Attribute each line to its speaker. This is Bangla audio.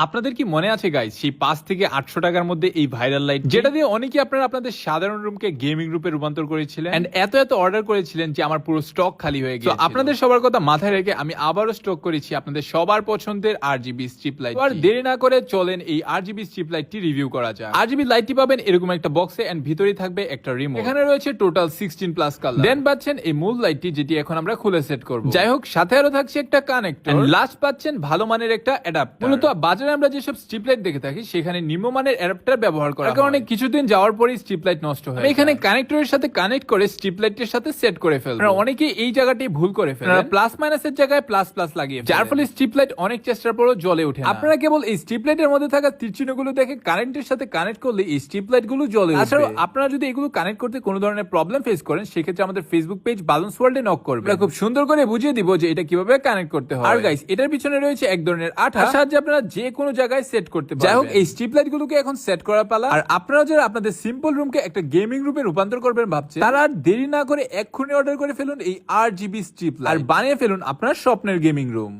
Speaker 1: আপনাদের কি মনে আছে গাইস সেই 5 থেকে 800 টাকার মধ্যে এই ভাইরাল লাইট যেটা দিয়ে অনেকেই আপনারা আপনাদের সাধারণ রুমকে গেমিং রূপে রূপান্তর করেছিলেন এন্ড এত অর্ডার করেছিলেন যে আমার পুরো স্টক খালি হয়ে গেছে। তো আপনাদের সবার কথা মাথায় রেখে আমি আবারও স্টক করেছি আপনাদের সবার পছন্দের RGB স্ট্রিপ লাইট। আর দেরি না করে চলেন এই RGB স্ট্রিপ লাইটটি রিভিউ করা যাক। RGB লাইটটি পাবেন এরকম একটা বক্সে এন্ড ভিতরেই থাকবে একটা রিমোট। এখানে রয়েছে টোটাল 16 প্লাস কালার। দেন পাচ্ছেন এই মূল লাইটটি যেটি এখন আমরা খুলে সেট করব। যাই হোক সাথে আরো থাকছে একটা কানেক্টর এন্ড লাস্ট পাচ্ছেন ভালো মানের একটা অ্যাডাপ্টার। মূলত বাজারে আমরা যেসব স্ট্রিপ লাইট দেখে থাকি সেখানে নিম্নমানের অ্যাডাপ্টার ব্যবহার করা হয়, কারণ কিছুদিন যাওয়ার পরেই স্ট্রিপ লাইট নষ্ট হয়। এখানে কানেক্টরের সাথে কানেক্ট করে স্ট্রিপ লাইটের সাথে সেট করে ফেলবেন। অনেকে এই জায়গাটি ভুল করে ফেলেন, প্লাস মাইনাসের জায়গায় প্লাস প্লাস লাগিয়ে যার ফলে স্ট্রিপ লাইট অনেক চেষ্টার পরও জ্বলে ওঠে না। আপনারা কেবল এই স্ট্রিপ লাইটের মধ্যে থাকা তীরচিহ্নগুলো দেখে কারেন্টের সাথে কানেক্ট করলে এই স্ট্রিপ লাইট গুলো জ্বলে উঠবে। তাছাড়া আপনারা যদি এগুলো কানেক্ট করতে কোনো ধরনের প্রবলেম ফেস করেন সেক্ষেত্রে আমাদের ফেসবুক পেজ বালুন্স ওয়ার্ল্ডে নক করবেন। আমরা খুব সুন্দর করে বুঝিয়ে দিব যে এটা কিভাবে কানেক্ট করতে হয়। আর গাইস এটার পিছনে রয়েছে এক ধরনের আঠা, সাহায্যে আপনারা যে কোনো জায়গায় সেট করতে পারবেন। যাই হোক এই স্ট্রিপ লাইট গুলোকে এখন সেট করা পালা। আর আপনারা যারা আপনাদের সিম্পল রুমকে একটা গেমিং রুমে রূপান্তর করবেন ভাবছেন, তারা আর দেরি না করে এক্ষুনি অর্ডার করে ফেলুন এই RGB স্ট্রিপ লাইট আর বানিয়ে ফেলুন আপনার স্বপ্নের গেমিং রুম।